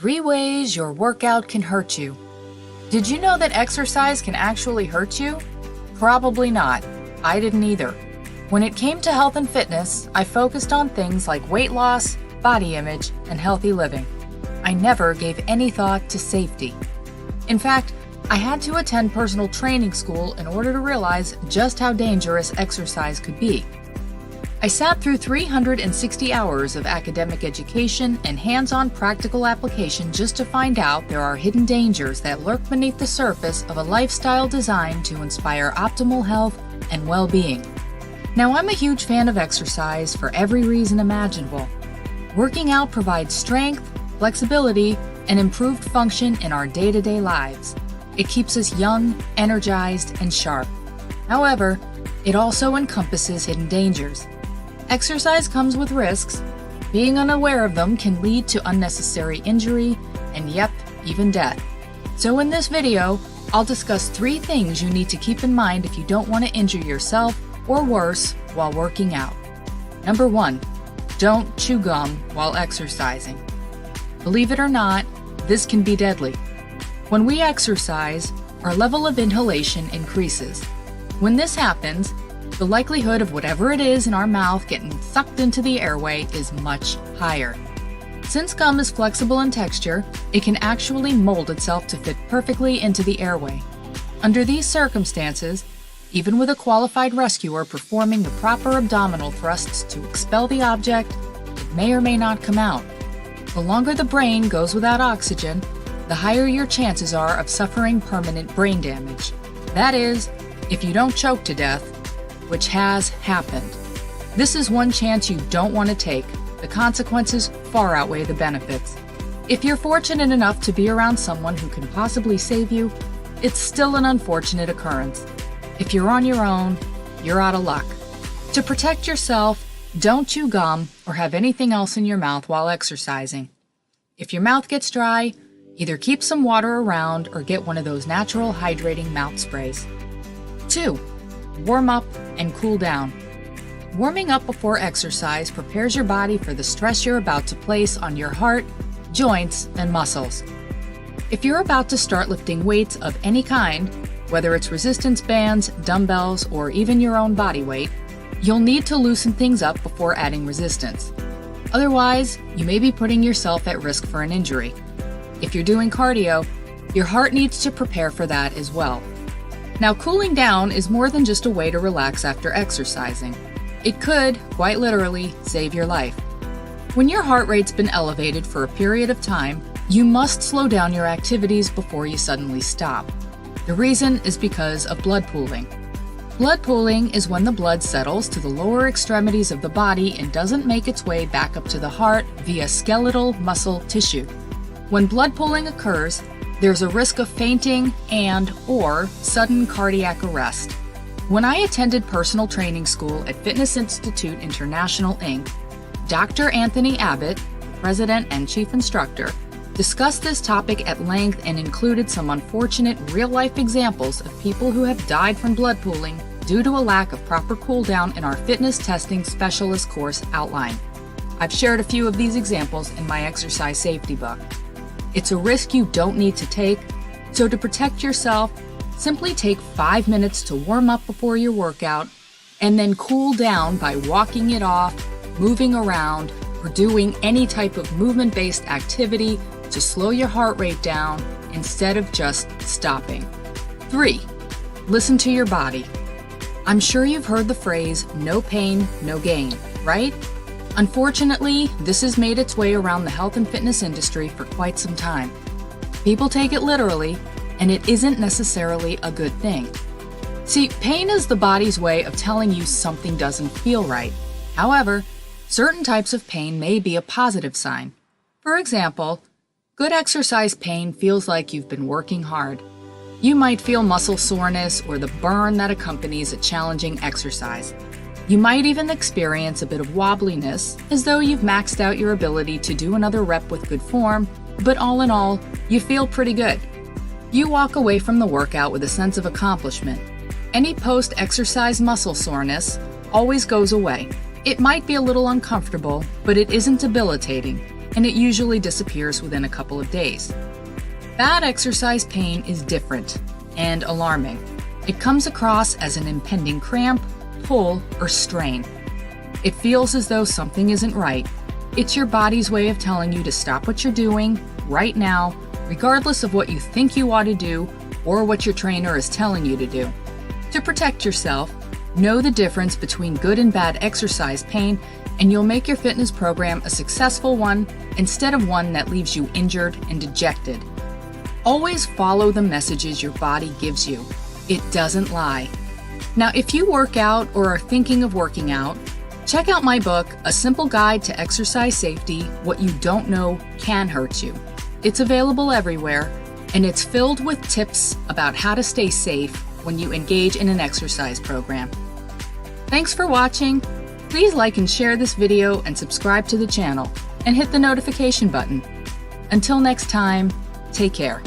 3 ways your workout can hurt you. Did you know that exercise can actually hurt you? Probably not. I didn't either. When it came to health and fitness, I focused on things like weight loss, body image, and healthy living. I never gave any thought to safety. In fact, I had to attend personal training school in order to realize just how dangerous exercise could be. I sat through 360 hours of academic education and hands-on practical application just to find out there are hidden dangers that lurk beneath the surface of a lifestyle designed to inspire optimal health and well-being. Now, I'm a huge fan of exercise for every reason imaginable. Working out provides strength, flexibility, and improved function in our day-to-day lives. It keeps us young, energized, and sharp. However, it also encompasses hidden dangers. Exercise comes with risks. Being unaware of them can lead to unnecessary injury and, even death. So in this video, I'll discuss 3 things you need to keep in mind if you don't want to injure yourself or worse while working out. Number 1, don't chew gum while exercising. Believe it or not, this can be deadly. When we exercise, our level of inhalation increases. When this happens, the likelihood of whatever it is in our mouth getting sucked into the airway is much higher. Since gum is flexible in texture, it can actually mold itself to fit perfectly into the airway. Under these circumstances, even with a qualified rescuer performing the proper abdominal thrusts to expel the object, it may or may not come out. The longer the brain goes without oxygen, the higher your chances are of suffering permanent brain damage. That is, if you don't choke to death, which has happened. This is one chance you don't want to take. The consequences far outweigh the benefits. If you're fortunate enough to be around someone who can possibly save you, it's still an unfortunate occurrence. If you're on your own, you're out of luck. To protect yourself, don't chew gum or have anything else in your mouth while exercising. If your mouth gets dry, either keep some water around or get one of those natural hydrating mouth sprays. 2. Warm up and cool down. Warming up before exercise prepares your body for the stress you're about to place on your heart, joints, and muscles. If you're about to start lifting weights of any kind, whether it's resistance bands, dumbbells, or even your own body weight, you'll need to loosen things up before adding resistance. Otherwise, you may be putting yourself at risk for an injury. If you're doing cardio, your heart needs to prepare for that as well. Now, cooling down is more than just a way to relax after exercising. It could, quite literally, save your life. When your heart rate's been elevated for a period of time, you must slow down your activities before you suddenly stop. The reason is because of blood pooling. Blood pooling is when the blood settles to the lower extremities of the body and doesn't make its way back up to the heart via skeletal muscle tissue. When blood pooling occurs, there's a risk of fainting and/or sudden cardiac arrest. When I attended personal training school at Fitness Institute International, Inc., Dr. Anthony Abbott, president and chief instructor, discussed this topic at length and included some unfortunate real-life examples of people who have died from blood pooling due to a lack of proper cool down in our fitness testing specialist course outline. I've shared a few of these examples in my exercise safety book. It's a risk you don't need to take, so to protect yourself, simply take 5 minutes to warm up before your workout, and then cool down by walking it off, moving around, or doing any type of movement-based activity to slow your heart rate down instead of just stopping. 3. Listen to your body. I'm sure you've heard the phrase, no pain, no gain, right? Unfortunately, this has made its way around the health and fitness industry for quite some time. People take it literally, and it isn't necessarily a good thing. See, pain is the body's way of telling you something doesn't feel right. However, certain types of pain may be a positive sign. For example, good exercise pain feels like you've been working hard. You might feel muscle soreness or the burn that accompanies a challenging exercise. You might even experience a bit of wobbliness, as though you've maxed out your ability to do another rep with good form, but all in all, you feel pretty good. You walk away from the workout with a sense of accomplishment. Any post-exercise muscle soreness always goes away. It might be a little uncomfortable, but it isn't debilitating. and it usually disappears within a couple of days. Bad exercise pain is different and alarming. It comes across as an impending cramp, pull, or strain. It feels as though something isn't right. It's your body's way of telling you to stop what you're doing right now, regardless of what you think you ought to do or what your trainer is telling you to do. To protect yourself, know the difference between good and bad exercise pain, and you'll make your fitness program a successful one instead of one that leaves you injured and dejected. Always follow the messages your body gives you. It doesn't lie. Now, if you work out or are thinking of working out, check out my book, A Simple Guide to Exercise Safety: What You Don't Know Can Hurt You. It's available everywhere, and it's filled with tips about how to stay safe when you engage in an exercise program. Thanks for watching. Please like and share this video and subscribe to the channel, and hit the notification button. Until next time, take care.